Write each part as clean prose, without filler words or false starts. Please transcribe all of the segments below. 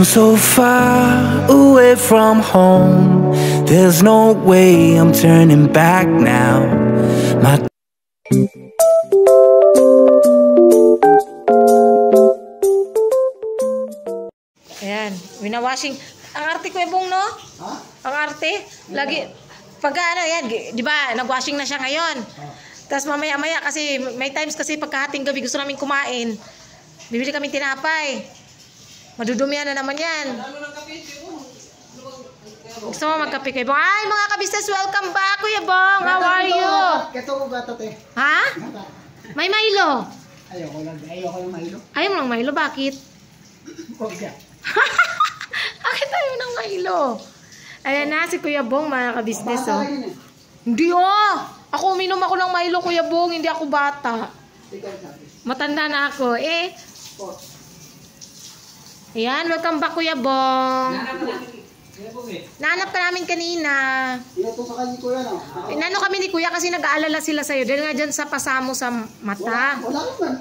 I'm so far away from home. There's no way I'm turning back now. My Ayan, winawashing. Ang arte ko yung no? Ha? Ang arte. Lagi, pag ano yan, di ba, nagwashing na siya ngayon. Tapos mamaya-maya kasi, may times kasi pagkahating gabi gusto namin kumain. Bibili kami tinapay. Madudumihan na naman yan. Gusto mo magkape kayo, Bong? Ay, mga kabisnes, welcome back, Kuya Bong. How are you? Ha? May Milo. Ayoko ng Milo. Ayaw mo ng Milo, bakit? Bakit ayaw ng Milo? Ayan na, si Kuya Bong, mga kabisnes, oh. Hindi, oh. Ako, uminom ako ng Milo, Kuya Bong. Hindi ako bata. Matanda na ako, eh. Ayan, welcome back, Kuya Bong. Nahanap ka namin kanina. Inutusakan ni Kuya, no? Inano kami ni Kuya kasi nag-aalala sila sa'yo. Dahil nga dyan sa pasamo sa mata. Wala naman,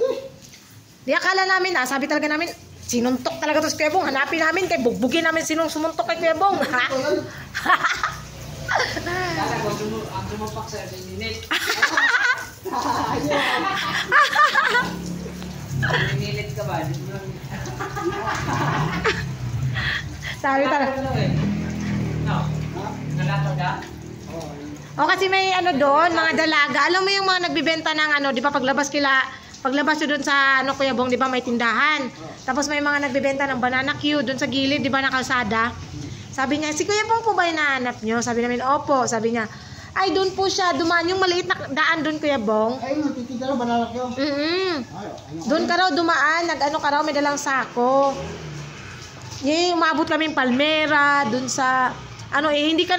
Di akala namin, sabi talaga namin, sinuntok talaga to si Kuya Bong. Hanapin namin, kay bugbugin namin sinong sumuntok kay Kuya Bong. Ang sumapak sa minit. Minit ka ba? Sabi talaga. No. Nalakad ka? O kasi may ano doon, mga dalaga. Alam mo yung mga nagbibenta ng ano, di ba paglabas nyo doon sa ano Kuya Bong, di ba may tindahan. Tapos may mga nagbibenta ng banana Q doon sa gilid, di ba na kalsada. Sabi niya, si Kuya Bong po ba hinahanap nyo? Sabi namin, opo. Sabi niya, ay doon po siya, dumaan yung maliit na daan doon Kuya Bong. Ay, nagtitinda na banana Q. Doon ka raw dumaan, nag-ano ka raw, may dalang sako. Yung umabot kaming Palmera, doon sa ano hindi ka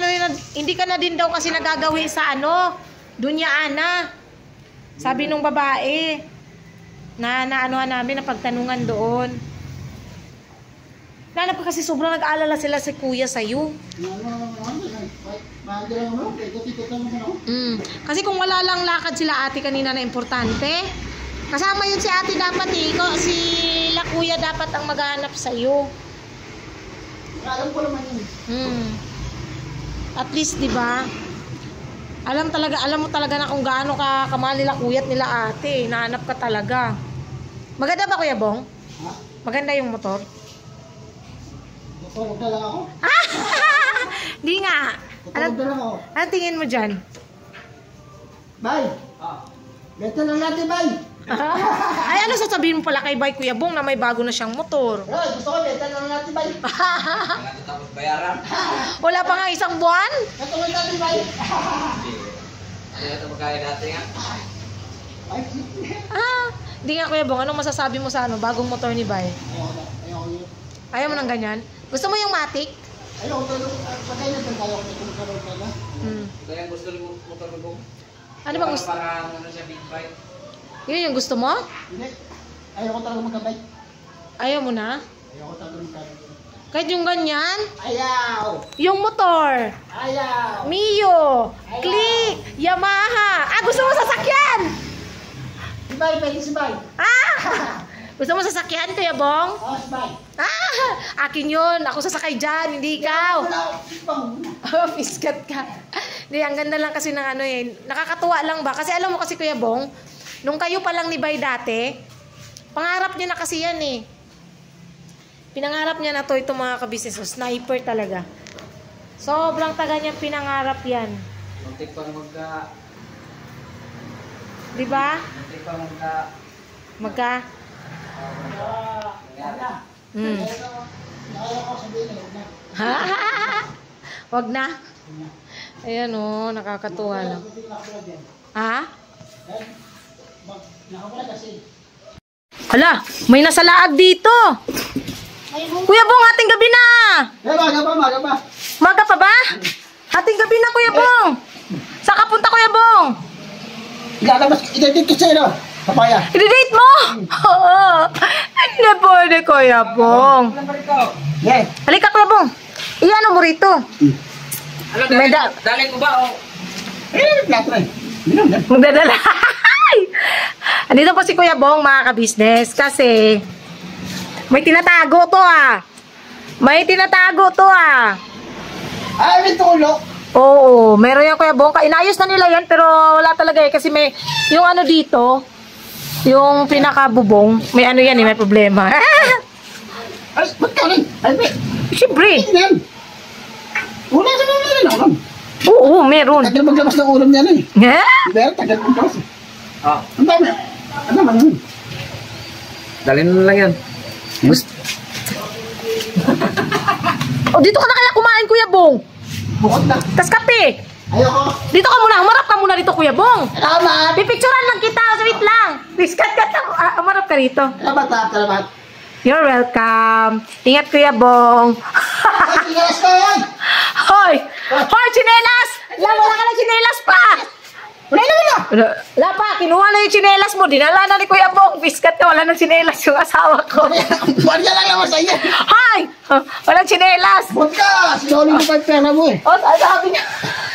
na din daw kasi nagagawi sa ano, Dunya Ana. Sabi nung babae na naanuhan namin na pagtanungan doon. Nanap kasi sobrang nag-aalala sila si Kuya sa'yo. Kasi kung wala lang lakad sila ate kanina na importante, kasama yun si ate dapat sila Kuya dapat ang maghanap sa'yo. Alam ko naman yun. At least, di ba? Alam mo talaga na kung gaano ka kamahal nila Kuya at nila ate. Nahanap ka talaga. Maganda ba Kuya Bong? Ha? Maganda yung motor? Tutulog na lang ako. Di nga. Tutulog na lang ako. Anong tingin mo dyan? Bye! Ganito lang natin, bye! Ay, ano sasabihin mo pala kay Bay Kuya Bong na may bago na siyang motor? Ay, gusto ko, ganito lang natin, bye! Tapos bayaran. Wala pa nga isang buwan? Ganito lang natin, bye! Ano ito magkaya natin nga? Di nga Kuya Bong, anong masasabi mo sa bagong motor ni Bay? Ayoko yun. Ayaw mo ng ganyan? Gusto mo yung Matic? Ayoko tulog. Pagkain na tayo kung magkaroon ka na. Kaya gusto rin motor ko. Ano ba gusto? Para ano siya big bike. Yun yung gusto mo? Hindi. Ayoko talaga magkabay. Ayaw mo na? Ayoko talaga magkabay. Kahit yung ganyan? Ayaw! Yung motor? Ayaw! Mio! Click! Yamaha! Gusto mo sasakyan? Sibay, pwede sibay. Gusto mo sasakyan, Kuya Bong? Oo, sibay. Akin yun. Ako sasakay dyan, hindi ikaw. Wala, Piskat ka. Hindi, ang ganda lang kasi ng ano nakakatuwa lang ba? Kasi alam mo kasi Kuya Bong, nung kayo pa lang ni Bay dati, pangarap niya na kasi yan eh. Pinangarap niya na to itong mga kabisnes. Sniper talaga. Sobrang taga niya pinangarap yan. Muntik pa magka... Diba? Muntik pa magka... Magka? Wag na. Ayan o, nakakatuwa lang. Ha? Hala, may nasa laag dito. Kuya Bong, ating gabi na. Maga pa. Maga pa ba? Ating gabi na, Kuya Bong. Saan ka punta, Kuya Bong? Ilalabas, idadit ko sa'yo, no? Papaya. I-date mo? Oo. Hindi pwede, Kuya Bong. Yeah. Halika, Kuya Bong. Iyan mo rito. Dalhin ko ba o? Magdadala. Andito po si Kuya Bong, mga kabisnes. Kasi may tinatago to May tinatago to ah. Ay, may tulo. Oo, meron yan Kuya Bong. Inayos na nila yan pero wala talaga eh. Kasi may, yung ano dito, yung pinakabubong, may ano yan eh, may problema. Ay, ba't ka rin? Ay, may. Siyempre. Yan. Wala sa mga rin ulam. Oo, meron. Tagal maglabas ng ulam niya rin. Pero tagal maglabas. Ah, Ang dami. Ano man yun? dalhin mo lang yan. O, dito ka na kaya kumain, Kuya Bong. Bukod na. Tas kape. Ayoko. Dito ka muna, umarap ka muna dito, Kuya Bong. Salamat. Pipicturean lang kita, wait lang. Biskat ka, umarap ka rito. Salamat ha. Salamat. You're welcome. Ingat, Kuya Bong. Ay, tigas ka yan. Hoy! Hoy, chinelas! Wala ka ng chinelas pa! Wala na wala. Wala pa, kinuha na yung chinelas mo. Dinala na ni Kuya Bong. Biskat ka, wala ng chinelas yung asawa ko. Barya lang naman sa iyo. Hoy! Walang chinelas. Bukod ka. Sinulog ko pa yung pera mo eh. O, sabi niya.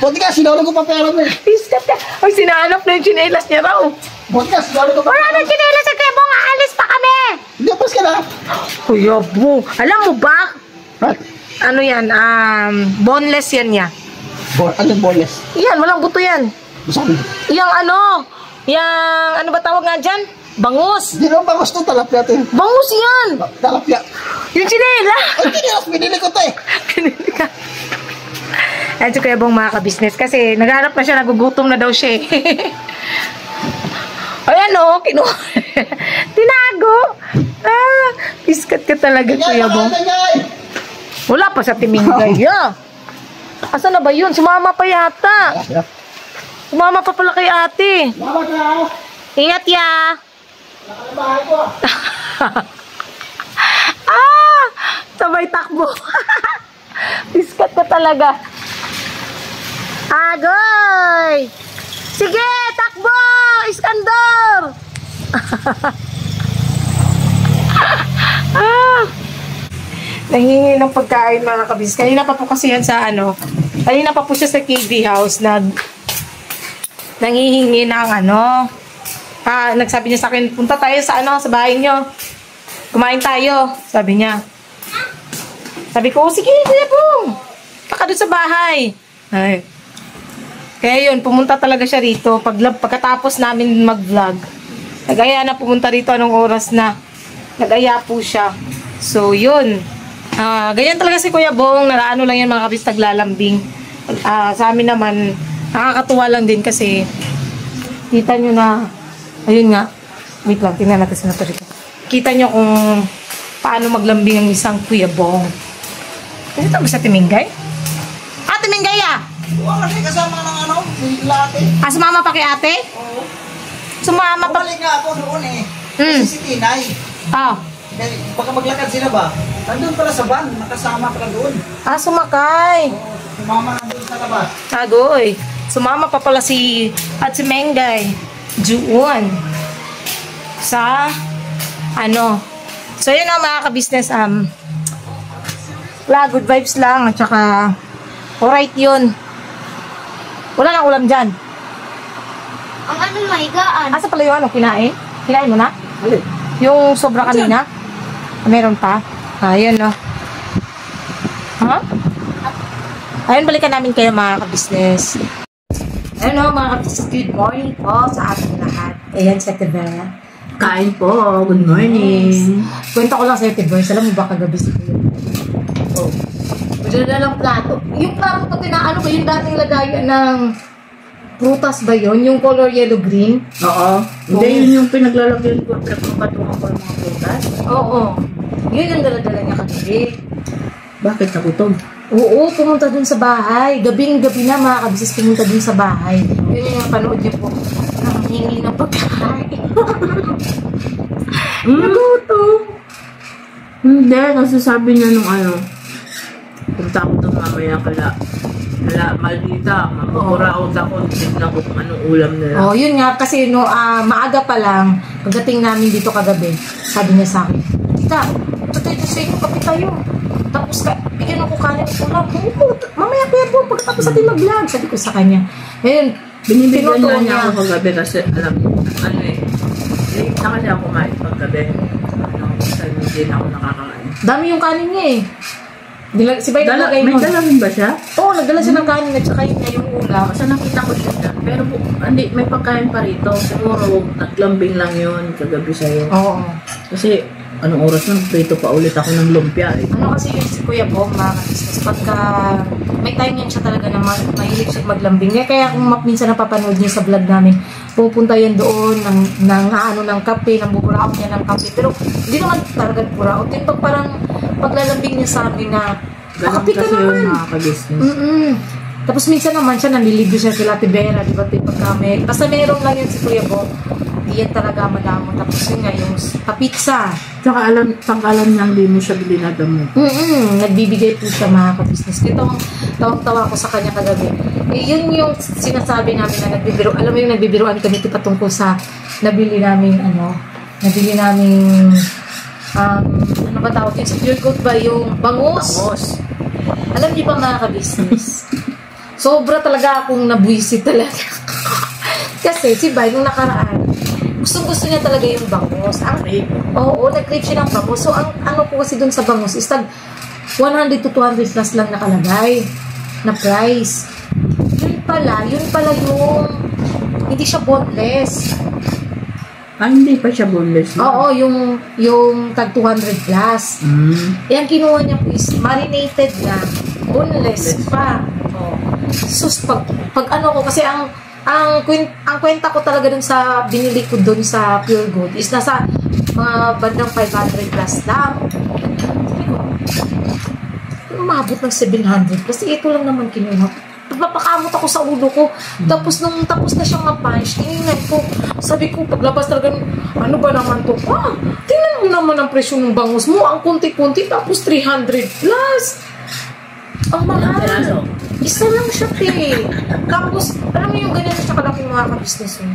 Bukod ka. Sinulog ko pa pera mo eh. Biskat ka. Ay, sinahanap na yung chinelas niya raw. Bukod ka. Sinulog ko pa Wala ng chinelas sa Kuya Bong. Aalis pa kami. Hindi, pas ka na. Kuya Bong. Alam mo ba? Ha? Ano yan? Boneless yan niya. Ano boles? Yan, walang buto yan. Masabi. Yang ano ba tawag nga dyan? Bangus. Hindi naman bangos to. Talapya to eh. Bangus yan. Talapya. Yung chinelas. Ay, tinilas. Binili ko to eh. Pinili ka. Ayan si Kuya Bong mga kabisnes kasi nagharap na siya, nagugutom na daw siya eh. Ayan o, kinuha. Tinago. Biskat ka talaga Kuya Bong. Wala pa sa Timingay. Asan na ba yun? Sumama pa yata. Sumama pa pala kay ate. Salamat na. Ingat ya. Nakabahay ko. Sabay takbo. Biskat ka talaga. Agoy! Sige, takbo! Iskandor! Nahingi ng pagkain mga kabis. Kanina pa po kasi yan sa ano. Kanina pa po siya sa KB house. Nanghihingi ng ano. Nagsabi niya sa akin, punta tayo sa ano, sa bahay niyo. Kumain tayo. Sabi niya. Sabi ko, sige, Kuya Bong. Baka doon sa bahay. Ay. Kaya yun, pumunta talaga siya rito. Pagkatapos namin mag-vlog. Nag-aya na pumunta rito anong oras na. Nag-aya po siya. So, yun. Ganyan talaga si Kuya Bong. Naraano lang yan mga kabis, naglalambing. Sa amin naman, nakakatuwa lang din kasi kita nyo na, ayun nga. Wait lang, tingnan natin sa nato rito. Kita nyo kung paano maglambing ang isang Kuya Bong. Dito ba sa Timingay? Timingay Oo, kasi kasama ng ano, latte. Sumama pa kay ate? Oo. Sumama pa. Bumalik nga ako doon eh. Kasi si Tinay. Baka maglakad sila ba? Nandun pala sa van, nakasama pala doon. Sumakay. Oo, sumama na doon sa labas. Agoy. Sumama pa pala si Mengay. Juon. Sa ano. So yun ang mga ka-business. Wala, good vibes lang. At saka alright yun. Wala nang ulam dyan. Ang ano mahigaan. Asa pala yung ano, kinain? Kinain mo na? Alin? Yung sobra kanina? Meron pa? Ayun no. Ayun, balikan namin kayo mga ka-business. Ayun no, mga ka-business. Good morning po sa ating lahat. Ayan, sa Tibera. Kain po. Good morning. Kwento ko lang sa Tibera. Alam mo ba kagabi sa kayo? Oh. Madala lang plato. Yung plato pati na ano ba yung dating lagayan ng prutas ba yun? Yung color yellow-green? Oo. Hindi, yun yung pinaglalagyan ko. Pinagpapatungan ko ng mga prutas. Oo. Yun yung dala-dala niya kagabi. Bakit nagutom? Oo, pumunta dun sa bahay. Gabing-gabi na mga kabisis pumunta dun sa bahay. Yun yung panood niyo po. Ang hingi ng pagkain. Nagutom. Hindi, kasi sabi niya nung ano, punta ko doon mamaya kala maldita, mamuraot ako, tignan ko kung anong ulam nila. Oh, yun nga, kasi no, maaga pa lang, pagdating namin dito kagabi, sabi niya sa akin, Tita, ito tayo sa inyo, kape tayo. Tapos, bigyan ako kanin ng ulam. Mamaya kaya po, pagkatapos natin mag-vlog, sabi ko sa kanya. Ngayon, Binibigyan na niya ako kagabi kasi alam mo, ano eh, late na kasi ako kumain paggabi. Kasi hindi na ako nakakakain. Dami yung kanin niya eh. Si Bay naglalagay May nun. dala rin ba siya? Oo, nagdala siya ng kanin at saka yun yung ulam. Kasi nakita ko siya dyan. Pero hindi, may pagkain pa rito. Siguro, naglambing lang yun kagabi sa'yo. Oo. Kasi, anong oras na, prito pa ulit ako ng lumpia eh. Ano kasi yun si Kuya Bong, mga kabisnes, pagka may time yan siya talaga naman, mahilig siya maglambing. Kaya kung minsan napapanood niya sa vlog namin, pupunta yan doon ng kape, ng buburaot niya ng kape. Pero hindi naman talaga buburaot. Yung parang paglalambing niya sa amin na, kape ka naman. Yung mga ka-business. Tapos minsan naman siya, nanliligo siya kila Tibera, di ba? Basta meron lang yun si Kuya Bong, hindi yan talaga madamo. Tapos yun nga, yung pizza. Tsaka pag-alam niya, hindi mo siya binadamo. Nagbibigay po siya mga ka-business. Ito, tawang-tawa ko sa kanya kagabi. Yun yung sinasabi namin na nagbibiro. Alam mo yung nagbibiroan kami patungkol sa nabili namin ano ba tawag yun? Sa Pure Gold ba yung bangus? Alam niyo ba mga ka-business? Sobra talaga akong nabuisit talaga. Kasi si Bay, nung nakaraan, gusto niya talaga yung bangus. Oo, nag-crave siya ng bangus. So, ang ano po kasi dun sa bangus is 100 to 200 plus lang nakalagay na price. Yun pala yung hindi siya boneless. Hindi pa siya boneless. Oo, yung tag 200 plus. Ang kinuha niya po is marinated na boneless pa. Sus, pag ano ko, kasi ang kwenta ko talaga dun sa binili ko dun sa Pure Gold is nasa mga bandang 500 plus lang. Sabi ko, umabot ng 700 plus. Ito lang naman kinuha. Napapakamot ako sa ulo ko. Tapos nung tapos na siyang ma-punch, tinignan ko. Sabi ko, paglabas talaga, ano ba naman to? Tingnan mo naman ang presyo ng bangus mo. Ang kunti-kunti, tapos 300 plus. Ang mahal. Isa lang siya, te. Tapos, alam mo yung ganyan siya kalaki mga ka-business yun.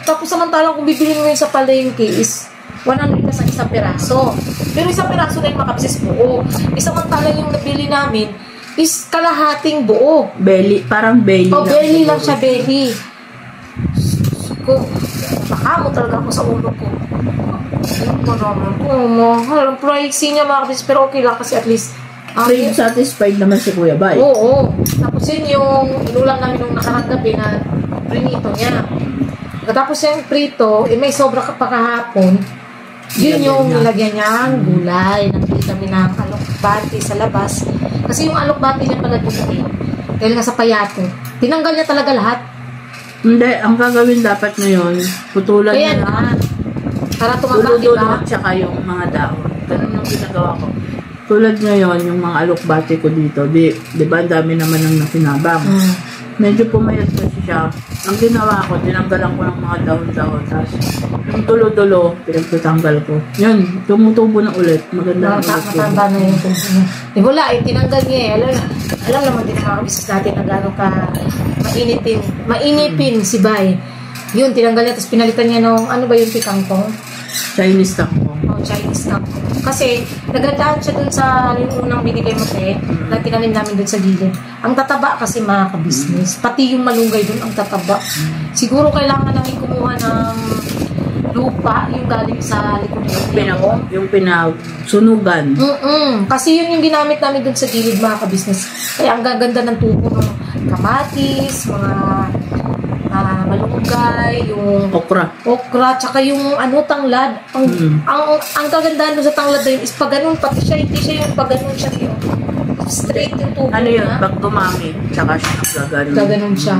Tapos, samantalang kung bibilin mo yun sa palengke is 100 na sa isang peraso. Pero isang peraso na yung mga ka-business buo. Samantalang yung nabili namin is kalahating buo. Belly, parang belly. Belly lang siya, belly. Nakamot talaga ako sa ulo ko. Ano ba naman? Mahal. Ang pricey niya mga ka-business, pero okay lang kasi at least satisfied naman si Kuya Bay. Oo. Tapos yun yung inulang namin nung nakarang gabi na prinito niya. Tapos yung prito, may sobra pa kahapon. Yun yung nilagyan niya ng gulay. Nabili kami ng alokbati sa labas. Kasi yung alokbati niya pala dito dahil nga sa payato. Tinanggal niya talaga lahat. Hindi, ang gagawin dapat ngayon, putulan niya na. Para tumanggal, diba? At saka yung mga dahon. Ganun yung ginagawa ko. Tulad ngayon, yung mga alokbati ko dito, di ba ang dami naman ang nakinabang. Medyo pumayat kasi siya. Ang ginawa ko, tinanggalan ko ng mga dahon-dahon. Tapos, yung tulo-tulo, pinagtatanggal ko. Yan, tumutubo na ulit. Maganda na ulit. Matanda na yung tubo niya. Wala, tinanggal niya eh. Alam naman din ang mga business natin na gano'n ka mainipin si Bay. Yun, tinanggal niya. Tapos pinalitan niya ng, ano ba yung pikangkong? Chinese tangkong. Chinese tangkong. Kasi, nagandaan siya dun sa unang binigay mo, na tinanim namin dun sa gilid. Ang tataba kasi mga ka-business. Pati yung malunggay dun ang tataba. Siguro kailangan namin kumuha ng lupa, yung galing sa likod Yung pinagsunugan. Kasi yun yung ginamit namin dun sa gilid mga ka-business. Kaya ang gaganda ng tubo ng kamatis, mga malunggay, yung okra, tsaka yung tanglad. Ang kagandahan doon sa tanglad na yun is pag ganun, pati siya, hindi siya yung pag ganun siya yung straight yung tubo ano yun, pag dumami, tsaka siya gaganon siya.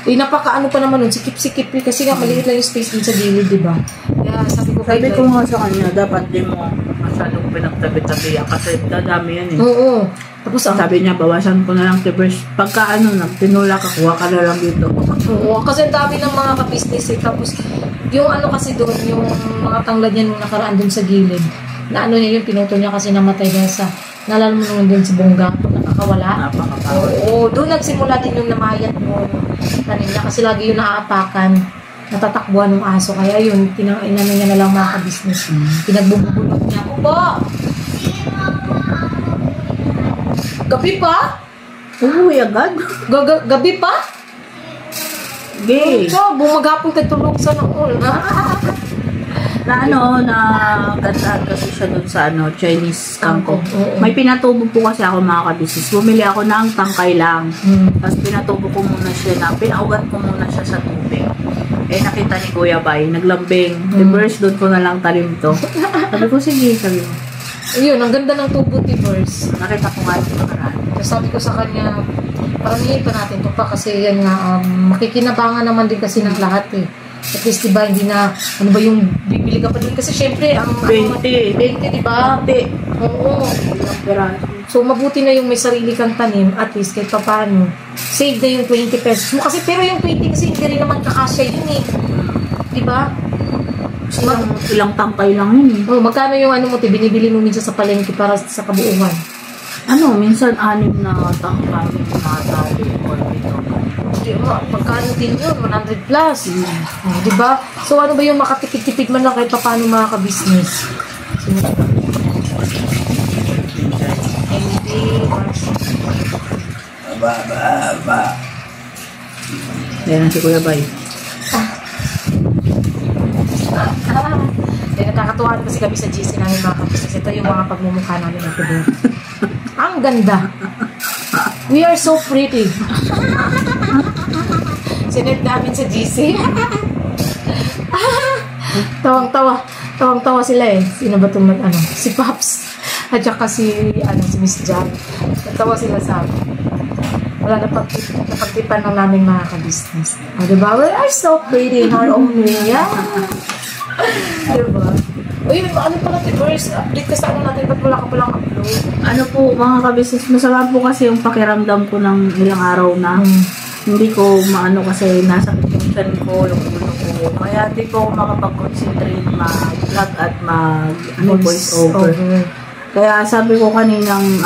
Napaka pa naman nun, sikip-sikip kasi nga maliit lang yung space dun sa gilid, diba? Kaya sabi ko nga sa kanya, dapat di mo masyadong pinagtabi-tabi kasi dadami yan eh. Oo. Tapos sabi niya, bawasan ko na lang tibers. Pagka tinula ka, kuha ka na lang dito. Oo, kasi dami ng mga ka-business eh. Tapos, yung kasi doon, yung mga tanglad niya nung nakaraan doon sa gilid, na niya yung pinuto niya kasi namatay niya sa, nalala mo naman doon si Bongga, nakakawala. Oo, doon nagsimula din yung namayat mo tanim niya kasi lagi yung naaapakan, natatakbuhan ng aso. Kaya yun, inano niya na lang mga ka-business. Pinagbubulot niya. Opo! Gabi pa? Uy, agad. Gabi pa? Gay. So, bumagapong tatulog sa noon. Na na gandaan kasi siya dun sa Chinese kangkong. Oo. May pinatubo po kasi ako mga kabisnes. Bumili ako ng tangkay lang. Tapos pinatubo ko muna siya pinaugat ko muna siya sa tubig. Nakita ni Kuya Bay, naglambing. Reverse doon ko na lang talim to. Sabi ko, sige, sabi ko. Ayun, ang ganda ng tubo, Tivers. Nakita ko nga ito nakaraan. Sabi ko sa kanya, paramihin pa natin ito pa kasi yan nga, makikinabangan naman din kasi ng lahat eh. At least diba, hindi na, ano ba yung bibili ka pa din? Kasi syempre, ang 20, diba? Oo. So, mabuti na yung may sarili kang tanim, at least kahit pa paano, save na yung 20 pesos mo. Kasi, pero yung 20 kasi hindi rin naman kakasya yun eh. Diba? Ilang tangkay lang yun eh. Oh, magkano yung binibili mo minsan sa palengke para sa kabuuan? Minsan 6 na tangkay yung nakatali or ito. Pagkano din yun? 100 plus. Oh, diba? So, ano ba yung makatipid-tipid man lang kahit pa paano mga ka-business? So, Ayan si Kuya Bay. Nakakatuwa kasi kami sa GC namin mga ka-business. Ito yung mga pagmumukha namin na tubo. Ang ganda. We are so pretty. Sinend namin sa GC. Tawang-tawa sila eh. Sino ba itong si Pops. At saka si Miss Jan. Natawa sila sa amin. Wala napagtipan ng namin mga ka-business. Diba? We are so pretty in our own way. Yeah. Diba? Uy, ano pala Tivers? Update ka sa natin. Ba't wala ka palang upload? Po, mga ka-business, masarap po kasi yung pakiramdam ko ng ilang araw na. Hindi ko kasi nasakit yung chan ko, yung ulo ko. Kaya hindi ko makapag-concentrate mag-vlog at voice over. Kaya sabi ko kaninang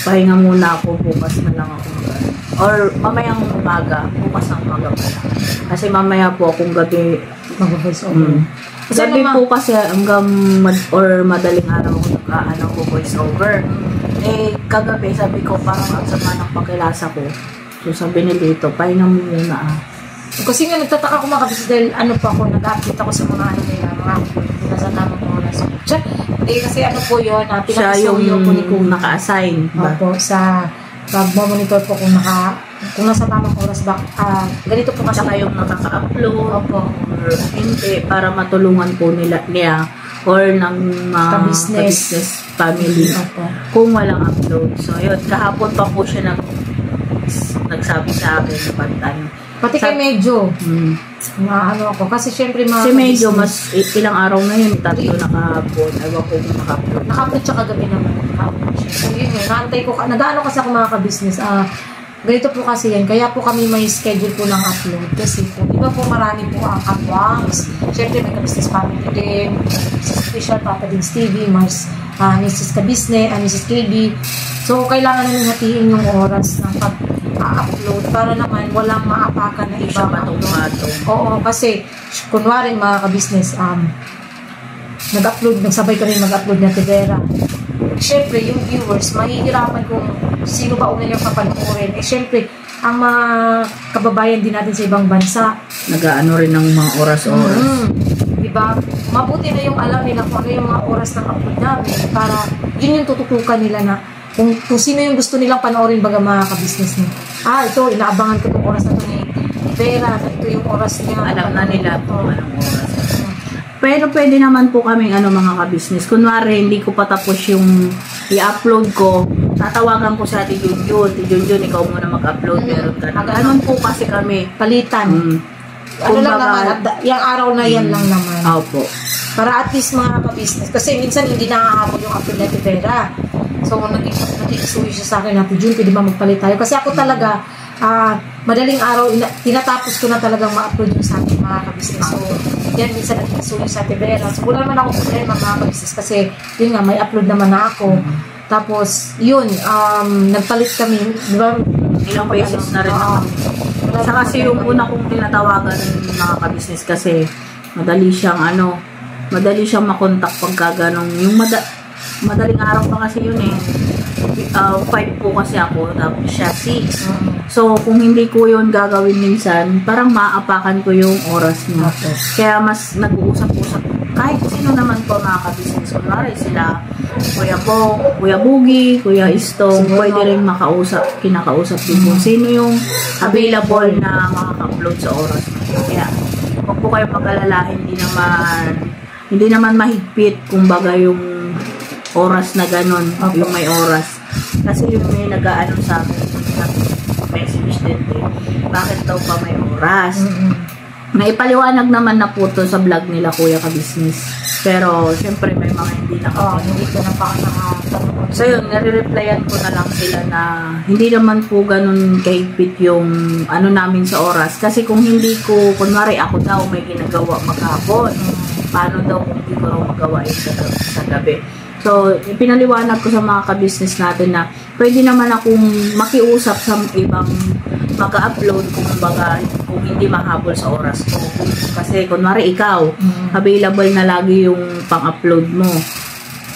pahinga muna ako, bukas na lang ako. Or mamayang umaga, bukas ng umaga pala. Kasi mamaya po akong gabi mag-voice over. Gabi po kasi hanggang madaling araw ko voice over. Kagabi sabi ko parang ang sama ng pakilasa ko. So sabi ni Lito, pahinga muna Kasi nga nagtataka ko mga kabis dahil pa ako, nag-update ako sa mga mga nasa tamang oras. Kasi po yun, siya yung naka-assign. Opo, sa pag-monitor po kung nasa tamang oras ba. Ganito po kasi yung nakaka-upload. Opo. Or hindi, para matulungan po niya or ng business family. Opo. Kung walang upload. So yun, kahapon pa po siya nagsabi sa akin pati kay Medyo ako kasi syempre si Medyo mas ilang araw na yun, 3 naka-upload. Ewan ko kung naka-upload. Naka-upload siya kagabi naman. So yun naantay ko, nag-ano kasi ako mga ka-business, ganito po kasi yan, kaya po kami may schedule po ng upload kasi po, iba po marami po ang katwangs, syempre may ka-business family din, Mrs. Official, Papa din Stevie, Mrs. Ka-business, Mrs. KB, so kailangan namin hatiin yung oras ng pag-upload para naman walang maapakan na iba matong-matong. Oo, kasi kunwari mga ka-business, nagsabay kami mag-upload na Tivera. Siyempre, yung viewers, mahihirapan kung sino ba una yung papanoorin. Siyempre, ang mga kababayan din natin sa ibang bansa. Nag-ano rin ng mga oras-oras. Diba? Mabuti na yung alam nila kung ano yung mga oras ng upload namin para yun yung tututukan nila na kung sino yung gusto nilang panoorin baga mga ka-business niya. Ito, inaabangan ko itong oras na ito ni Vera. Ito yung oras niya. Alam na nila kung anong oras. Pero pwede naman po kaming mga ka-business. Kunwari, hindi ko patapos yung i-upload ko. Tatawagan ko sa Ate Junjun. Ate Junjun, ikaw muna mag-upload. Meron ka. Ganun po kasi kami. Palitan. Ano lang naman, yung araw na yan lang naman. Opo. Para at least mga ka-business. Kasi minsan hindi nakakapag yung upload na Tivera. So, nag-isuwi siya sa akin, Ate Jun, pwede ba magpalit tayo? Kasi ako talaga, madaling araw, tinatapos ko na talagang ma-upload yung sa akin mga ka-business. So, yan, minsan nag-isuwi sa Tivera. So, wala naman ako problema mga ka-business kasi, yun nga, may upload naman na ako. Tapos, yun, nagpalit kami, di ba? Ilang pesos na rin naman. Sa kasi yung una kong tinatawagan ng mga ka-business kasi, madali siyang makontak pagka ganong, yung madaling araw pa kasi yun 5 po kasi ako, tapos siya 6. So, kung hindi ko yun gagawin minsan, parang maapakan ko yung oras niya. Kaya mas nag-uusap-usap kahit sino naman po mga kabisnes, kunwari sila, Kuya Bong, Kuya Bugi, Kuya Istong, pwede rin kinakausap din po. Sino yung available na makaka-upload sa oras. Kaya, huwag po kayo mag-alala, hindi naman mahigpit, kumbaga yung oras na ganon, yung may oras. Kasi yung may nag-aano sa akin, message din bakit daw pa may oras. Naipaliwanag naman na po to sa vlog nila Kuya Kabisnes. Pero, syempre, may mga hindi hindi ko napakakatanong. So yun, nare-replyan ko na lang sila na hindi naman po ganun kahigpit yung ano namin sa oras. Kasi kung hindi ko, kunwari ako daw may ginagawa maghapon, paano daw kung hindi ko raw magawa yun sa gabi. So, pinaliwanag ko sa mga kabisnes natin na pwede naman akong makiusap sa ibang mag-upload kung hindi mahabol sa oras ko. Kasi kunwari ikaw, available na lagi yung pang-upload mo.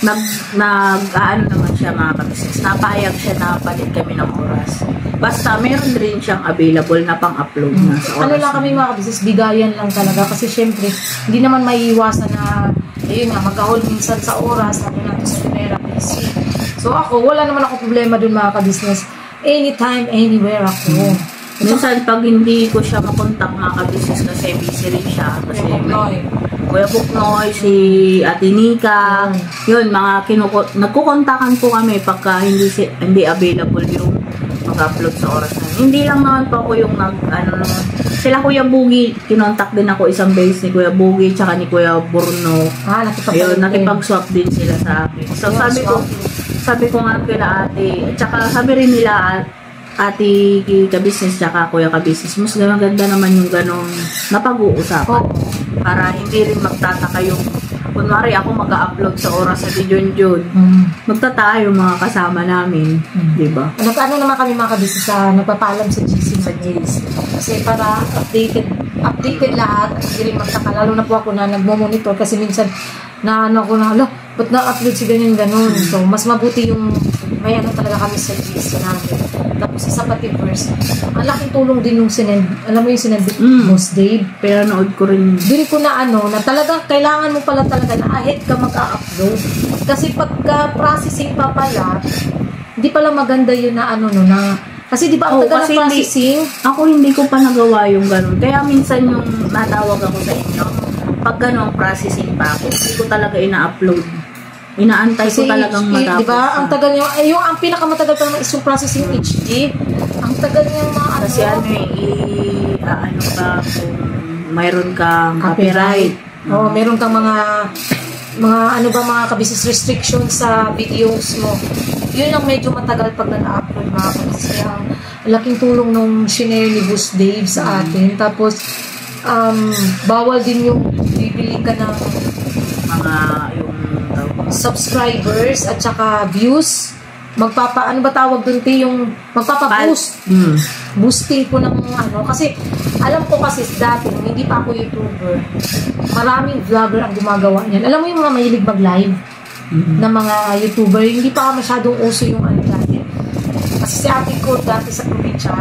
Nag-aano naman siya mga kabisnes. Napayag siya na palit kami ng oras. Basta meron rin siyang available na pang-upload na sa oras. Ano lang kami mga kabisnes, bigayan lang talaga. Kasi syempre, hindi naman maiiwasan na ayun nga, mag-hold minsan sa oras, sabi natin sa camera, busy. So ako, wala naman ako problema dun mga ka-business. Anytime, anywhere ako. Minsan pag hindi ko siya makontak mga ka-business kasi busy rin siya. Kasi may Kuya Buknoy, si Ate Nika, yun, nagkukontakan po kami pagka hindi available yung mag-upload sa oras na. Hindi lang naman po ako yung sila Kuya Bugi, kinontak din ako isang base ni Kuya Bugi tsaka ni Kuya Burno. Nakipag-swap din sila sa akin. So sabi ko nga kila ate, tsaka sabi rin nila ate ka-business tsaka Kuya ka-business, mas maganda naman yung ganong napag-uusapan. Para hindi rin magtataka yung kunwari ako mag-upload sa oras sa Junjun. Magtataka yung mga kasama namin, di ba? Ano naman kami mga kabisnes nagpapalam sa GC. Kasi para updated lahat, hindi rin magtaka. Lalo na po ako na nagmo-monitor kasi minsan ba't na-upload si ganyan-ganon. So, mas mabuti yung may talaga kami sa GC namin. Tapos isa pati verse. Ang laking tulong din yung alam mo yung sinend Boss Dave. Pero nood ko rin. Din ko na na talagang kailangan mo pala talaga na ahead ka mag-upload. Kasi pagka processing pa pala, hindi pala maganda yun na kasi di ba ang tagal ng processing? Ako hindi ko pa nagawa yung ganun. Kaya minsan yung natawag ako sa inyo, pag ganun processing pa ako, hindi ko talaga ina-upload. Inaantay ko talagang matapos. Diba? Ang tagal niya, ang pinakamatagal pa naman is yung processing HD. Ang tagal niya kasi pa kung mayroon kang copyright. Meron kang mga mga ka-business restrictions sa videos mo. Yun ang medyo matagal pag na-upload mga ka-business. Kaya ang laking tulong nung shinare ni Boss Dave sa atin. Tapos, bawal din yung bibili ka ng mga subscribers at saka views. Ano ba tawag dun, yung magpapa-boost. Boosting po ng kasi alam ko kasi dati hindi pa ako YouTuber, maraming vlogger ang gumagawa niyan. Alam mo yung mga mahilig mag-live na mga YouTuber, hindi pa masyadong uso yung dati. Kasi si ate ko dati sa probinsya,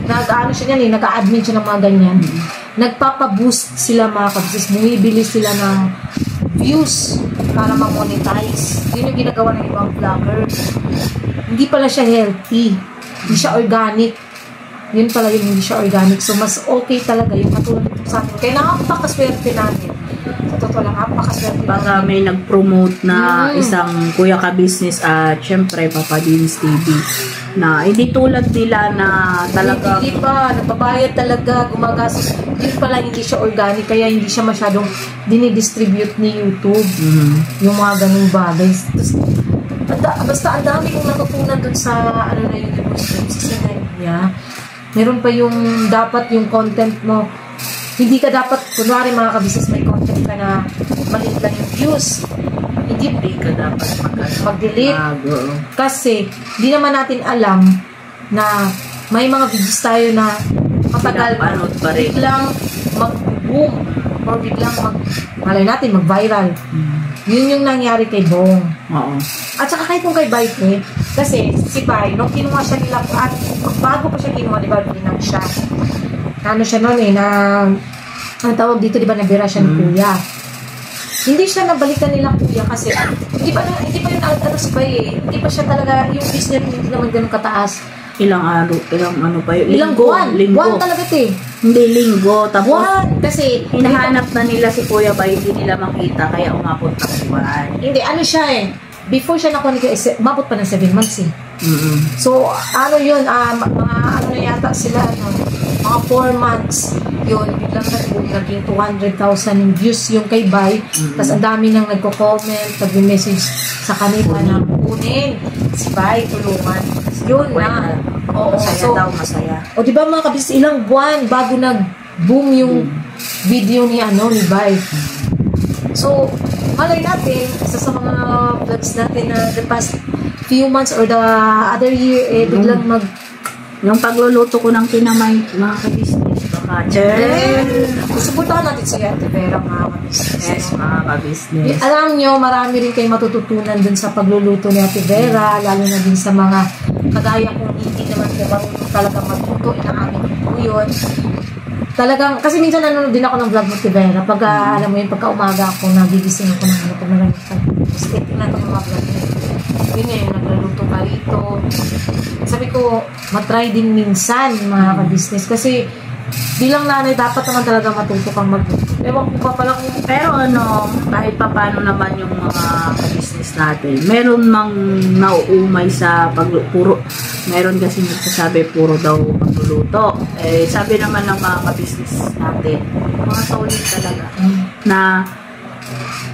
nag-a-admin siya ng mga ganyan. Nagpapa-boost sila mga kabisnes, bumibili sila ng views para ma-monetize. Yun yung ginagawa ng ibang vloggers. Hindi pala siya healthy. Hindi siya organic. Yun pala yung hindi siya organic. So, mas okay talaga yung katulad sa atin. Kaya napakaswerte natin. Sa totoo lang, napakaswerte natin. Baka may nag-promote na isang Kuya Ka-Business at syempre Papa Dins TV na hindi tulad nila na talaga hindi pa, nagbabayad talaga, gumagastos. Yun pala hindi siya organic, kaya hindi siya masyadong dinidistribute ni YouTube. Yung mga ganung bagay. Basta ang dami kong natutunan dun sa na yun yung sa sinend niya. Meron pa yung dapat yung content mo, hindi ka dapat, kunwari mga ka-business, may content ka na maliit lang yung views, hindi ka dapat mag-delete. Kasi di naman natin alam na may mga videos tayo na matagal biglang mag-boom or biglang malay natin mag-viral. Yun yung nangyari kay Bong. At saka kahit kung kay Baite, kasi si Bay, nung kinuha siya nila, at bago pa siya kinuha, di ba, binang siya. Siya noon ang tawag dito, di ba, nabira siya ng kuya. Hindi siya nabalikan nila kuya kasi hindi pa yung ano si Bay eh. Hindi pa siya talaga yung business hindi naman ganun kataas. Ilang ano pa yun? Ilang buwan? Buwan talaga te. Hindi, linggo. Tapos, Buwan! Kasi, hinahanap na nila si Kuya Bay, hindi nila makita, kaya umabot ng buwan. hindi, ano siya eh. Before siya nakuha ni Kuya, umabot pa ng 7 months eh. So, ano yun, mga ano yata sila, mga 4 months, yun, biglang naging 200,000 yung views yung kay Bay. Tapos ang dami nang nagko-comment, nag-message sa kanila na kunin si Bay, tulungan. Yun na. Oo, Masaya daw, masaya. O di ba mga kabis, ilang buwan bago nag-boom yung video ni Bay. So, malay natin, isa sa mga vlogs natin na the past few months or the other year, biglang Yung pagluluto ko ng kinamay, mga kabisnes, baka suportahan natin si Ate Vera, mga kabisnes. yes, mga kabisnes. Alam nyo, marami rin kayo matututunan dun sa pagluluto ni Ate Vera, lalo na din sa mga kagaya kung hindi naman po marunong talaga magluto, inaamin po yun. Talagang, kasi minsan nanonood din ako ng vlog mo, Ate Vera, pag alam mo yun, pagka umaga ako, nagigising ako ng pag nagamit ka. Tapos tingnan ko ng mga vlog mo. Yun ngayon, nagluluto ka rito. Sabi ko, matry din minsan mga ka-business kasi bilang nanay dapat naman talaga matuto kang magluto. Ewan ko pa pala kung... Pero kahit pa paano naman yung mga ka-business natin, meron mang nauumay sa puro, meron kasi nagsasabi puro daw pagluluto. Sabi naman ng mga ka-business natin, mga solid talaga, na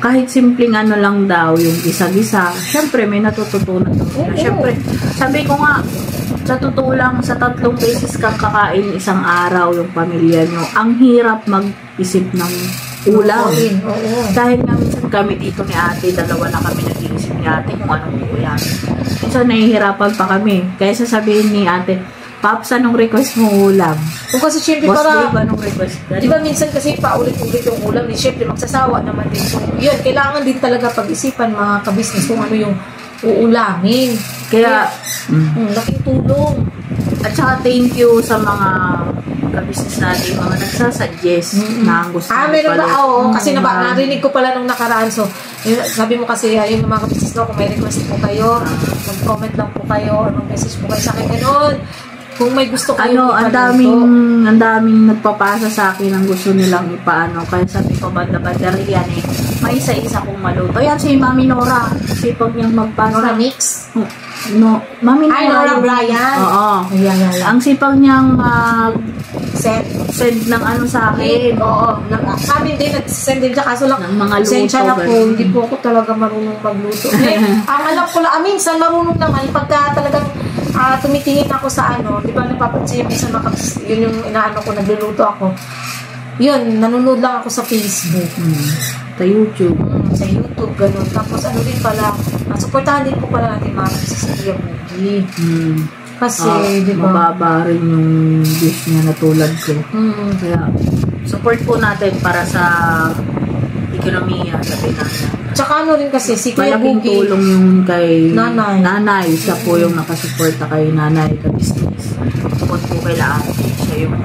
kahit simpleng ano lang daw yung gisa-gisa, syempre may natututunan daw. Syempre, sabi ko nga, sa totoo lang, sa 3 beses kang kakain isang araw yung pamilya nyo, ang hirap mag-isip ng ulam. Dahil nga minsan kami dito ni ate, dalawa na kami nag-iisip ni ate kung anong ulam. Minsan nahihirapan pa kami. Kaya sasabihin ni ate, Paps, anong request mo ulam? Kung kasi syempre Boss para... Dave, anong request? Di ba minsan kasi paulit-ulit yung ulam, syempre magsasawa naman din. So, yun, kailangan din talaga pag-isipan mga ka-business kung ano yung uulamin. Kaya, laking tulong. at saka thank you sa mga ka-business natin, mga nagsasuggest na gusto meron ba? Oo, kasi narinig ko pala nung nakaraan. So, sabi mo kasi, yung mga ka-business ko, kung may request po kayo, mag-comment lang po kayo, anong message po kayo sa akin, gano'n. Kung may gusto kayo, ang daming nagpapasa sa akin ang gusto nilang ipaano. Kaya sabi ko, banda-banda yan eh. May isa-isa kong maluto. Yan si Mami Nora. Sipag niyang magpasa. Nora Mix? No, Mami Nora. Ay, Nora Bryan. Oo. Yan. Ang sipag niyang send ng ano sa akin. Oo. Sa amin din, nag-send din siya. Kaso lang, ng mga luto. sensya na po, hindi po ako talaga marunong magluto. Ang alam ko lang, minsan marunong naman, pagka talagang tumitingin ako sa di ba napapansin yung minsan yun yung inaano ko, nagluluto ako. Yun, nanonood lang ako sa Facebook. Sa YouTube. Sa YouTube, gano'n. Tapos din pala, supportahan din po pala natin mga sa Kuya Boogie. Kasi, di ba? Mababa rin yung dish niya na tulad ko. Kaya, support po natin para sa ekonomiya sa Pinana. Tsaka rin kasi, si Kuya Malaking Boogie, tulong yung kay Nanay. Siya po yung nakasuporta kay Nanay ka-business. Support po kay Laate. Siya yung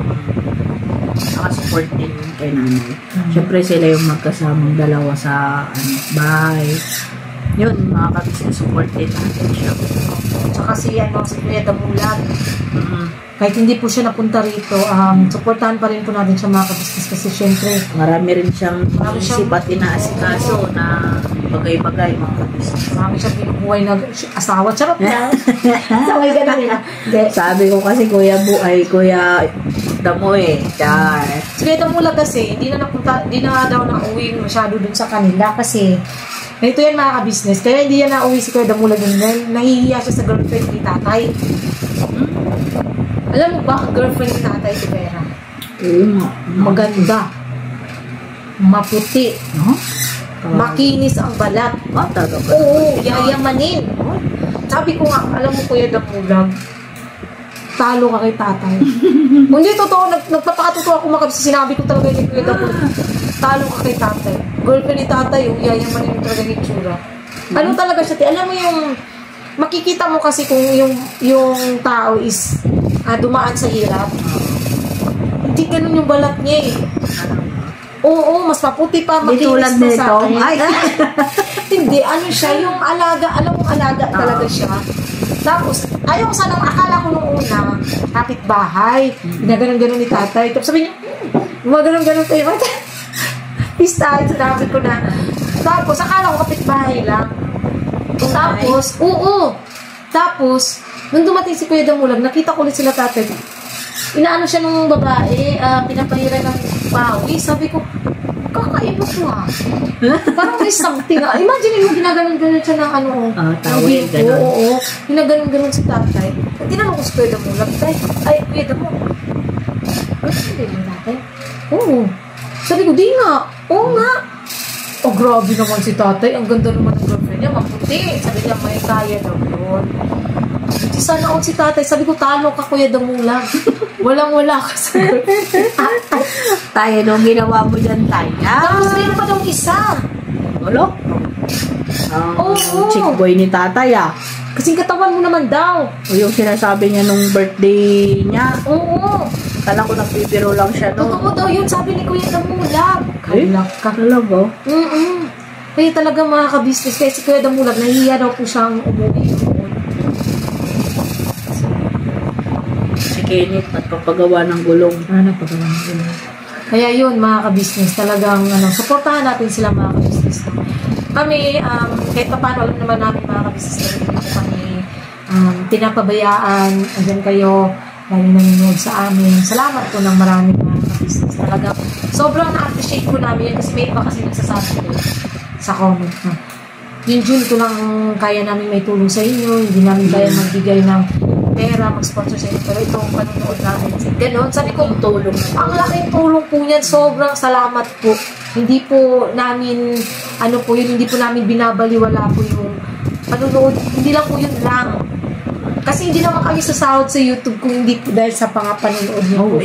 nakasupport din kay Nanay. Siyempre sila yung magkasamang dalawa sa bahay. Yun, mga ka-business support din natin siya. Tsaka si Kuya Damulag. Kahit hindi po siya napunta rito, supportahan pa rin po natin siya mga ka-business kasi syempre marami rin siyang isip at inaasikaso na bagay-bagay mga ka-business. Marami siyang binubuhay na asawa. Charot na. Sabay ganun na. Sabi ko kasi Kuya Damo Char. Si Kuya Damulag kasi, hindi na daw nauwi masyado dun sa kanila kasi ito yan mga ka-business. Kaya hindi yan nauwi si Kuya Damulag dun. Nahihiya siya sa girlfriend ni tatay. Alam mo ba, ang girlfriend ni tatay si Vera? Maganda. Maputi. Makinis ang balat. Oo, yayamanin. Sabi ko nga, alam mo Kuya Damulag, talo ka kay tatay. Hindi, totoo. Nagpapakatotoo ako sinabi ko talaga ni Kuya Damulag. Talo ka kay tatay. Girlfriend ni tatay, yung yayamanin yung talaga ni tsura. Ano talaga siya? Alam mo yung, makikita mo kasi kung yung tao is dumaan sa hirap. Hindi ganun yung balat niya eh. Oo, mas maputi pa, Di makinis tulad pa nito. sa akin. Ay. Hindi, ano siya, yung alaga, alam mong alaga talaga siya. Tapos, ayaw ko sanang, akala ko nung una, kapitbahay, ginaganon-ganon ni tatay. Tapos sabi niya, gumaganon-ganon kayo. Peace tayo, sinabi ko na. Tapos, akala ko kapitbahay lang. Tapos, oo. Tapos, nung dumating si Kuya Damulag, nakita ko ulit sila tatay. Inaano siya nung babae, pinapahiran ng pawi. Sabi ko, kakaiba ko Parang may something. Imagine mo, ginaganon-ganon siya ng ano. Tawid, ng ganon. Oo, ginaganon-ganon si tatay. Tinanong ko si Kuya Damulag, ay, Kuya Damulag. Ay, hindi mo tatay? Oo. Sabi ko, di nga. Oo nga. Oh, grabe naman si tatay. Ang ganda naman ng girlfriend niya. Maputi. Sabi niya, may kaya daw yun. Hindi sana ako si tatay. Sabi ko, talo ka, Kuya Damulag. Walang-wala ka sa girlfriend. Tayo, nung ginawa mo dyan, tayo. Tapos mayroon pa daw isa. Ulo? Oo. Chick boy ni tatay, Kasing katawan mo naman daw. O yung sinasabi niya nung birthday niya. Oo. Kala ko nagpipiro lang siya, no? Totoo daw yun. Sabi ni Kuya Damulag. Kalak ka. Talaga? Kaya talaga mga ka-business. Kaya si Kuya Damulag, nahihiya daw po siyang umuwi. Si Kenneth, nagpapagawa ng gulong. Nagpagawa ng gulong. Kaya yun, mga ka-business, talagang supportahan natin sila, mga ka-business. Kami, kahit pa paano, alam naman namin, mga ka-business, na hindi po kami tinapabayaan. Andyan kayo, lagi nanonood sa amin. Salamat po ng marami, mga ka-business. Talagang, sobrang na-appreciate po namin yan kasi may iba kasi nagsasabi ko sa comment na yung June ko lang kaya namin may tulong sa inyo, hindi namin kaya magbigay ng pera, mag-sponsor sa inyo, pero itong panonood namin. Ganon, sabi ko, Tulong. ang laking tulong po niyan, sobrang salamat po. Hindi po namin, hindi po namin binabaliwala po yung panonood, hindi lang po yun lang. Kasi hindi naman kami sasahod sa YouTube kung hindi po dahil sa panonood niyo po.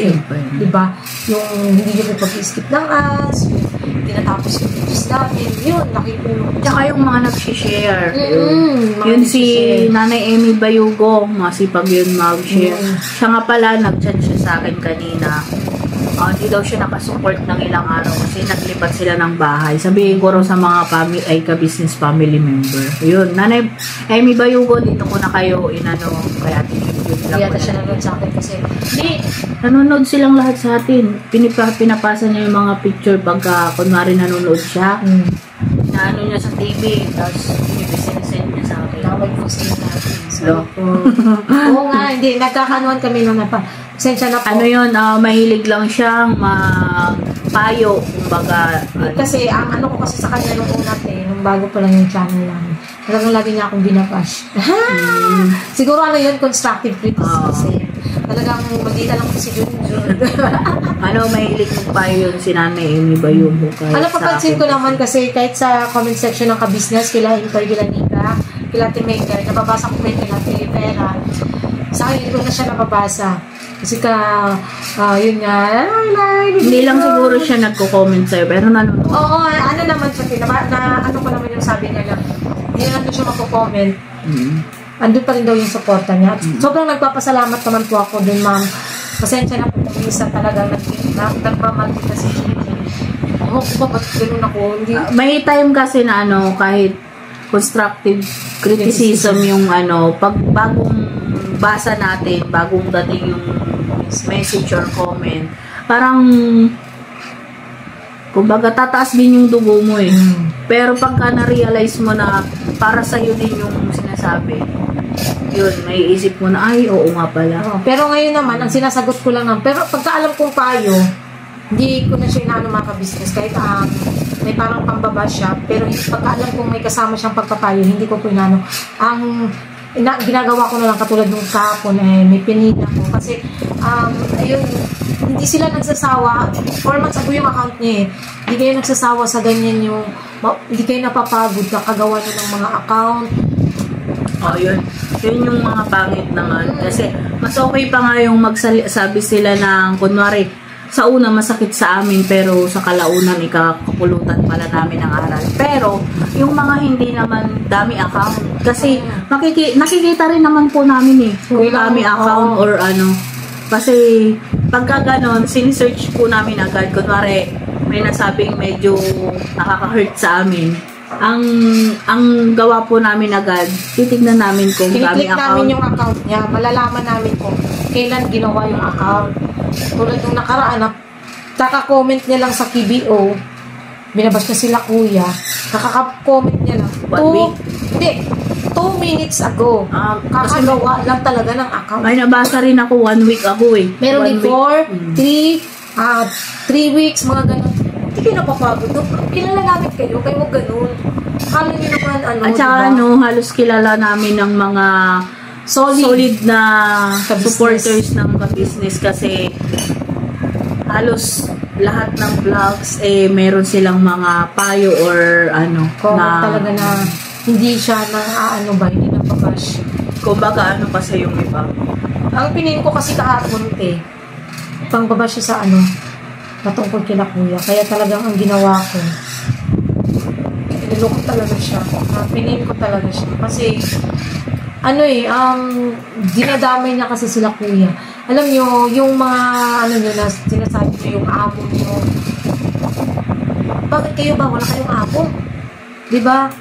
Diba? Yung hindi niyo po pag-skip ng ads, yung tinatapos yung videos namin, yun, nakitulong. Tsaka yung mga nag-share. Mga Yun si nag-share. Nanay Amy Bayugo, masipag yun mag-share. Siya nga pala, nag-chat siya sa akin kanina. Hindi daw siya nakasupport ng ilang araw kasi naglipat sila ng bahay. Sabihin ko raw sa mga ka-business family member. Yun, Nanay Amy Bayugo, dito ko na kayo kaya Hindi yata siya nanonood sa akin kasi nanonood silang lahat sa atin. Pinapasa niya yung mga picture pagka kunwari nanonood siya. Na niya sa TV, tapos pinipisinisend niya sa akin. Tawag po sila natin. So, oo nga, hindi. Nagkakanuan kami nung pasensya na po. Mahilig lang siyang payo, kumbaga. Kasi, ang ko kasi sa kanya nung una, nung bago pa lang yung channel namin, talagang lagi niya akong binabash. Siguro yun, constructive criticism kasi. Talagang magdita lang ko si Junjun. Mahilig mong payo yun si Nanay Amy Bayugo. Papansin ko naman kasi kahit sa comment section ng ka-business, kila Inter, kila Nika, kila Timaker, nababasa ko may kila Tilipera. Sa akin, hindi ko na siya nababasa. Kasi yun nga, hindi lang siguro siya nagko-comment sa'yo, pero nanonood. Oo, naman siya, ano pa naman yung sabi niya na, hindi na siya magko-comment. Andun pa rin daw yung supporta niya. Sobrang nagpapasalamat naman po ako dun, ma'am. Pasensya na po kung isa talagang nagmamahal kita si Gigi. Ako po ba, ba't ganun ako? Hindi. May time kasi na kahit constructive criticism yung pag bagong basa natin, bagong dating yung message or comment, parang kumbaga tataas din yung dugo mo Pero pagka na-realize mo na para sa'yo din yung sinasabi, yun, may isip mo na, ay, oo nga pala. Pero ngayon naman, ang sinasagot ko lang pero pagka alam kong payo, hindi ko na siya inaano mga ka-business, kahit may parang pambaba siya, pero pagka alam kong may kasama siyang pagpapayo, hindi ko po inaano. Ginagawa ko na lang katulad nung kahapon, may pinina ko. Kasi, ayun, hindi sila nagsasawa. 4 months ago yung account niya Hindi kayo nagsasawa sa ganyan yung, hindi kayo napapagod na kagawa nyo ng mga account. Yun. Yun yung mga pangit naman. Kasi, mas okay pa nga yung magsabi sila ng, kunwari, sa una masakit sa amin pero sa kalaunan ikakapulutan pala namin ng aral. Pero yung mga hindi naman dami account kasi nakikita rin naman po namin kung dami account or kasi pagka ganon sinisearch po namin agad kunwari may nasabing medyo nakaka-hurt sa amin. Ang gawa po namin agad, titignan namin kung Kiniklik gaming namin account. yung account niya. Malalaman namin kung kailan ginawa yung account. Tulad nung nakaraan, kaka-comment niya lang sa KBO. Binabas na sila kuya. Nakaka-comment niya lang. 1 week? Hindi. 2 minutes ago. Kakagawa lang talaga ng account. May nabasa rin ako 1 week ago eh. Meron 1 din week. 3 weeks, mga ganun. Hindi kayo napapagod. Kilala namin kayo mo ganun. Kala nyo naman, At saka diba? halos kilala namin ng mga solid na supporters ng ka-business kasi halos lahat ng vlogs meron silang mga payo or Comment talaga na hindi siya hindi na pa-bash. kumbaga kasi yung iba. Ang pinin ko kasi kahapon pang-babash siya sa patungkol kila kuya. Kaya talagang ang ginawa ko, niloko talaga siya. Pinin ko talaga siya. Kasi, dinadamay niya kasi sila kuya. Alam niyo, yung mga, na sinasabi niyo, yung amo niyo. Bakit kayo ba? Wala kayong amo? Diba?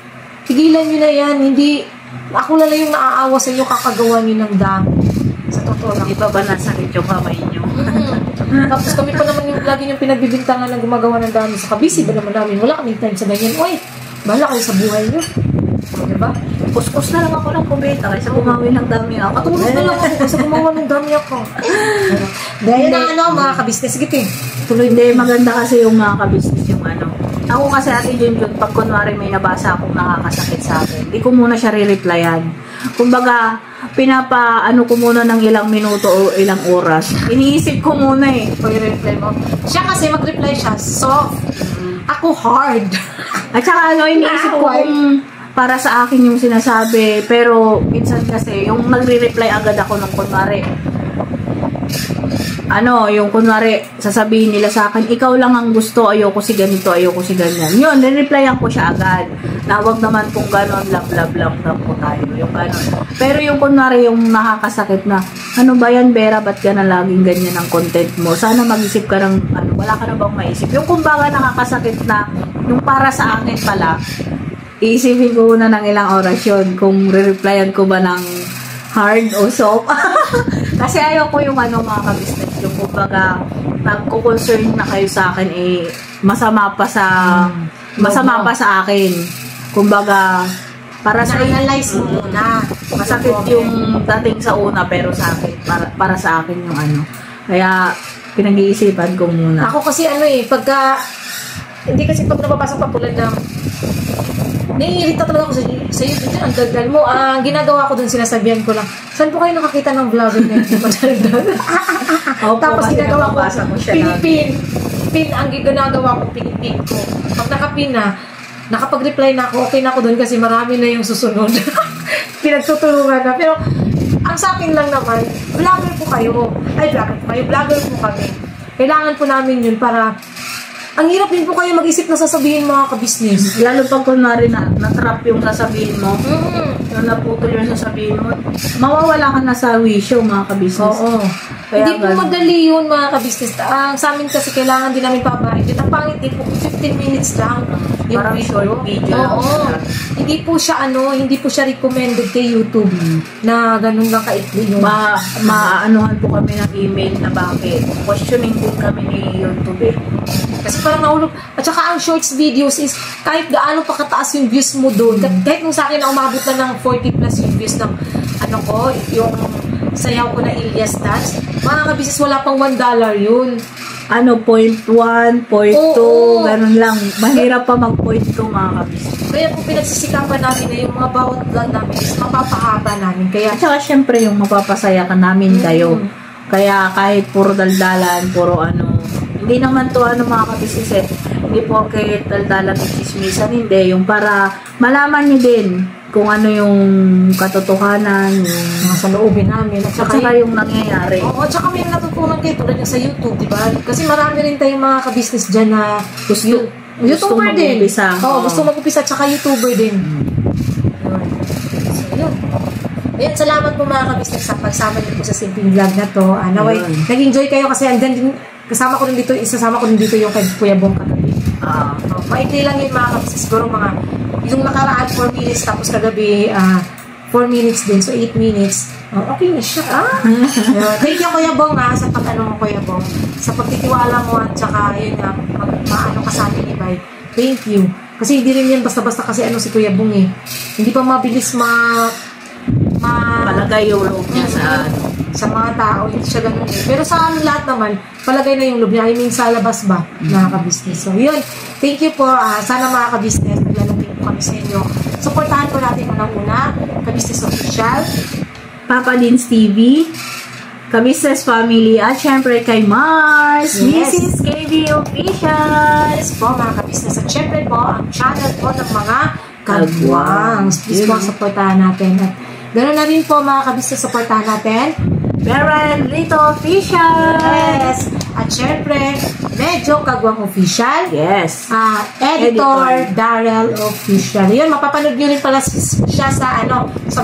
Tigilan niyo na yan. Hindi, ako lang yung naaawa sa inyo, kakagawa niyo ng dami. Sa totoo lang. Di ba nasakit yung kamay nyo? Tapos kami pa naman yung lagi niyong pinagbibintangan na gumagawa ng dami sa kabisi ba naman namin. Wala kaming time sa ganyan. Uy, bahala kayo sa buhay niyo. Diba? Kuskus na lang ako ng kubeta kaysa bumawi ng dami ako. Katulog na lang ako kasi gumawa ng dami ako. Dahil na mga kabisnes. Sige, Tuloy, hindi. Maganda kasi yung mga kabisnes yung Ako kasi Ate Junjun, pag kunwari may nabasa akong nakakasakit sa akin, di ko muna siya re-replyan. Kumbaga, ko muna ng ilang minuto o ilang oras. Iniisip ko muna pag i-reply mo. Siya kasi mag-reply siya, soft. Ako hard. At saka iniisip ko kung para sa akin yung sinasabi. Pero, minsan kasi, yung nagre-reply agad ako nung kunwari, yung kunwari, sasabihin nila sa akin, ikaw lang ang gusto, ayoko si ganito, ayoko si ganyan. Yun, re-replyan ko siya agad. Nawag naman kung gano'n, love po tayo. Yung gano'n. Pero yung kunwari, yung nakakasakit na, ano ba yan, Vera, ba't ka na laging ganyan ang content mo? Sana mag-isip ka ng, wala ka na bang maisip? Yung kumbaga nakakasakit na, yung para sa akin pala, iisipin ko na ng ilang oras yun, kung re-replyan ko ba ng hard o soft. Kasi ayoko yung mga ka-business, yung kumbaga nagko-concern na kayo sa akin masama pa sa akin. Kumbaga para sa analyze mo muna. Masakit yung dating sa una pero sa akin para sa akin yung Kaya pinag-iisipan ko muna. Ako kasi hindi kasi pag nababasa pa tulad ng naiirita talaga ako sa YouTube. Ang daldal mo. Ang ginagawa ko dun, sinasabihan ko lang, saan po kayo nakakita ng vlogger na yung madaldal? Tapos ginagawa ko, pin ang ginagawa ko, pinipin ko. Pag nakapin na, nakapag-reply na ako, okay na ako dun kasi marami na yung susunod. Pinagtutulungan na. Pero, ang sa akin lang naman, vlogger po kayo. Vlogger po kami. Kailangan po namin yun para ang hirap din po kayo mag-isip na sasabihin mga ka-business. Lalo pag kunwari na-trap yung sasabihin mo, yung naputol yung sasabihin mo, mawawala ka na sa wisyo mga ka-business. Oo. Hindi po madali yun mga ka-business. Sa amin kasi kailangan din namin pabahin. Ang pangit din po, 15 minutes lang yung parang video. short video. Oo. Hindi po siya recommended kay YouTube na ganun lang kaitli yung maanuhan po kami ng email na bakit. Questioning din kami ni YouTube Kasi parang nahulog. At saka ang shorts videos is kahit gaano pa kataas yung views mo doon. Kahit nung sa akin na umabot na ng 40 plus yung views ng yung sayaw ko na Ilyas Dance. Mga kabisnes, wala pang $1 yun. 0.1, 0.2, ganun lang. Mahirap pa mag-0.2 mga kabisnes. Kaya po pinagsisikapan namin na yung mga bawat vlog namin is mapapahaba namin. Kaya, at saka syempre yung mapapasaya ka namin kayo. Kaya kahit puro daldalan, puro hindi naman to mga kabisnes hindi po kahit daldalan at chismisan, hindi. Yung para malaman nyo din kung ano yung katotohanan, yung mga saloobin namin. At saka yung nangyayari. Oo, at saka may natutunan kayo tulad yung sa YouTube, di ba? Kasi marami rin tayong mga kabisnes dyan na YouTuber din. Oo, gusto mag-upisa at saka YouTuber din. So, yun. Ayun, salamat po mga ka-business sa pagsama niyo po sa simpleng vlog na to. Naway, nag-enjoy kayo kasi andyan din, isasama ko rin dito yung kay Kuya Bong kagabi. Maikli lang yun mga ka-business. Siguro mga, yung nakaraan 4 minutes, tapos kagabi 4 minutes din, so 8 minutes. Okay na siya. Thank you Kuya Bong sa pag-ano mo Kuya Bong, sa pagtitiwala mo at saka yun nga, maano ka sa amin ibay. Thank you. Kasi hindi rin yan basta-basta kasi si Kuya Bong hindi pa mabilis palagay yung loob niya sa mga tao, hindi siya ganun Pero sa lahat naman, palagay na yung loob niya. I mean, sa labas ba, mga ka-business. So, yun. Thank you po. Sana mga ka-business, naglalapin po kami sa inyo. Supportahan po natin unang-una, ka-business official, Papa Dins TV, ka-business family, at syempre kay Mars, Mrs. KB Official. Yes po, mga ka-business. At syempre po, ang channel po ng mga kagwangs. Please po, supportahan natin. At ganoon na rin po mga ka-business, supportahan natin Meron Lito Official. Yes. At syempre, Medyo Kagwang Official. Yes. Editor Darrell Official. Yun, mapapanood nyo rin pala siya sa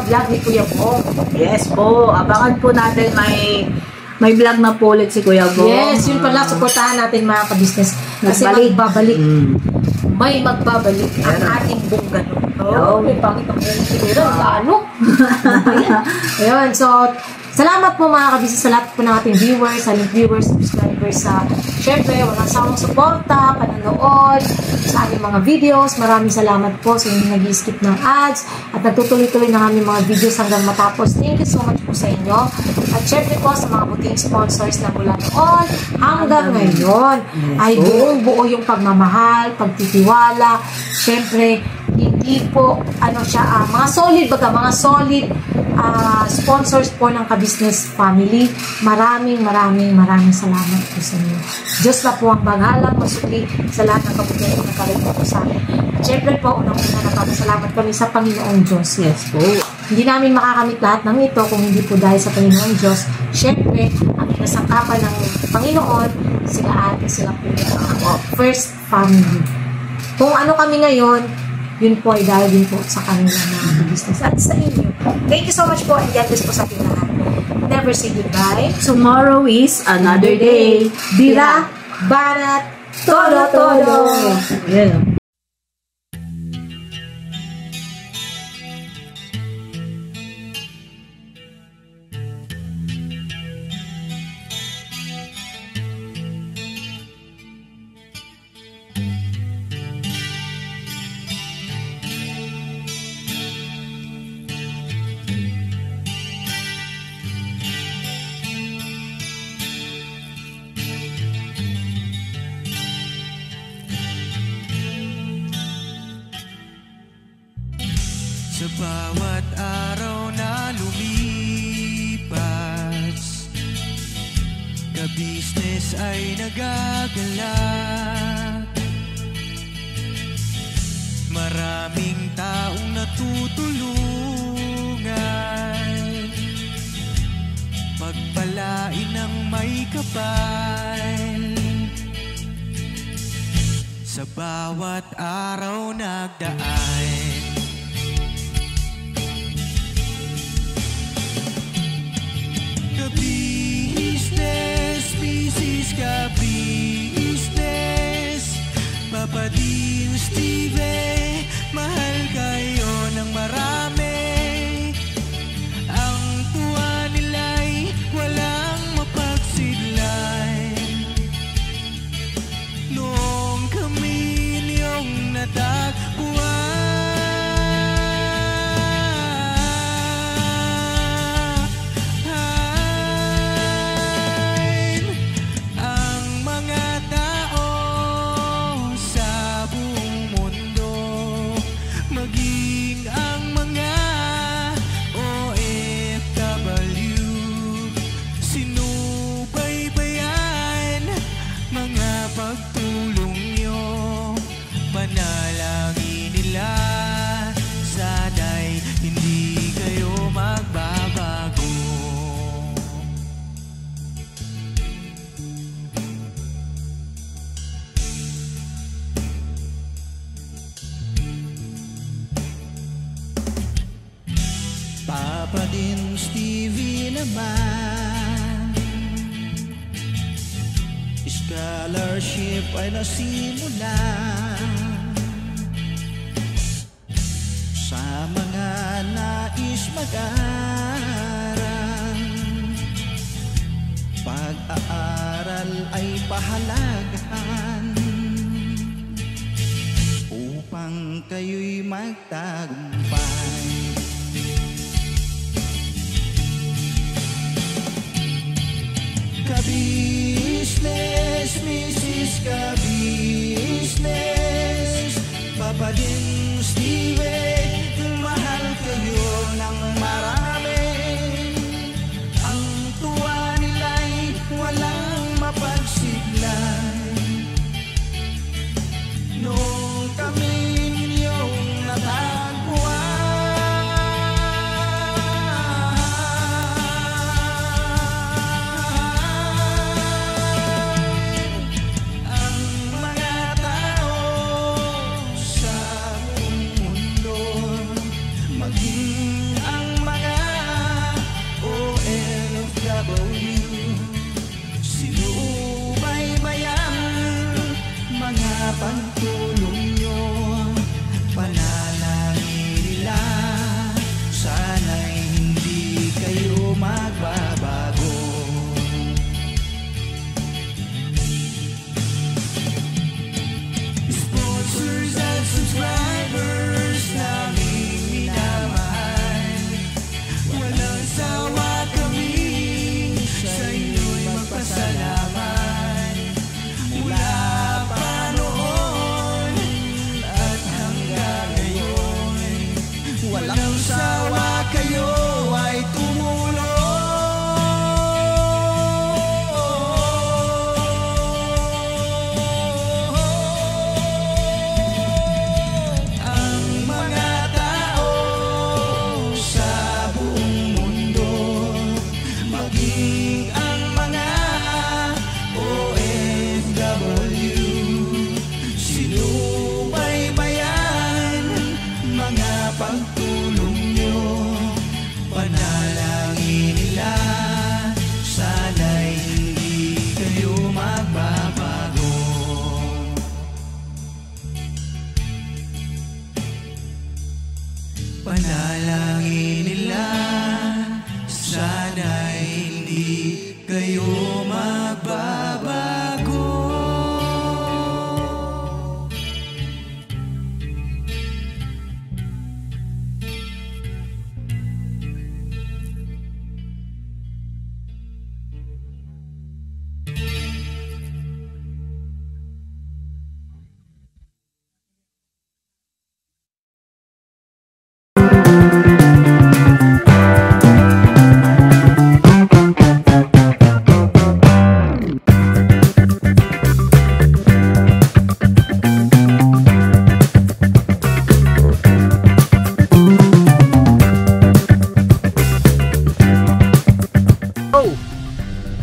vlog ni Kuya Bong. Yes po. Abangan po natin may vlog na po ulit si Kuya Bong. Yes, yun pala. Supportahan natin mga ka-business. Kasi magbabalik. May magbabalik ang ating bunggano. May pangit ang Ayun, so salamat po mga kabisnes sa lahat po ng ating viewers, silent viewers, subscribers syempre, walang sawang suporta, panonood sa aming mga videos. Maraming salamat po sa inyong nag-skip ng ads at nagtutuloy-tuloy ng aming mga videos hanggang matapos. Thank you so much po sa inyo. At syempre po sa mga buting sponsors na mula noon hanggang ngayon ay buong-buo yung pagmamahal, pagtitiwala. Syempre, hindi po mga solid sponsors po ng ka-business family. Maraming salamat po sa inyo. Diyos na po ang banghalang masukli sa lahat ng kabutihan na nagkaroon po sa amin. At syempre po, unang-una nagpapasalamat kami sa Panginoong Diyos. Yes po. Hindi namin makakamit lahat ng ito kung hindi po dahil sa Panginoong Diyos. Syempre, ang inasangkapan ng Panginoon, sila ate, sila po yung first family. Kung ano kami ngayon, yun po ay dahil din po sa kanila mga business at sa inyo. Thank you so much po and God bless po sa ating lahat. Never say goodbye. Tomorrow is another day. Bira, banat, todo. Yeah. Sa bawat araw na lumipas, ka-business ay nagagalak. Maraming taong natutulungan, pagpalain ng may kapal. Sa bawat araw nagdaan, business, Papa Dins TV, mahal kayo ng marami. Ang tuwa nila'y walang mapagsidlay. Noong kami niyong natagpuan, naman. Scholarship ay nasimula sa mga nais mag-aral. Pag-aaral ay pahalagahan upang kayo'y magtagumpay. Ka-business, Mrs. Ka-business, Papa din Steven, mahal kayo ng marami. Ang tuwa nila'y walang mapagsiglay. Nung kami ninyong natagpuan, ang mga tao sa buong mundo, maging ang mga OFW, sinubaybayan mga pagtulong nyo. Panalangin nila, sana'y hindi kayo magbabago. Sponsors at subscribers naming minamahal, walang sawa kami sa inyo'y magpasalamat. Mula pa noon at hanggang ngayon, walang sawa kayo ay tumulong. Ang mga tao sa buong mundo, maging ang mga OFW, sinubaybayan mga pagtulong nyo. Panalangin nila, sana'y hindi kayo magbabago. Panalangin nila, sana'y hindi kayo magbabago.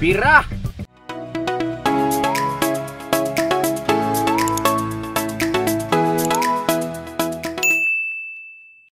Bira!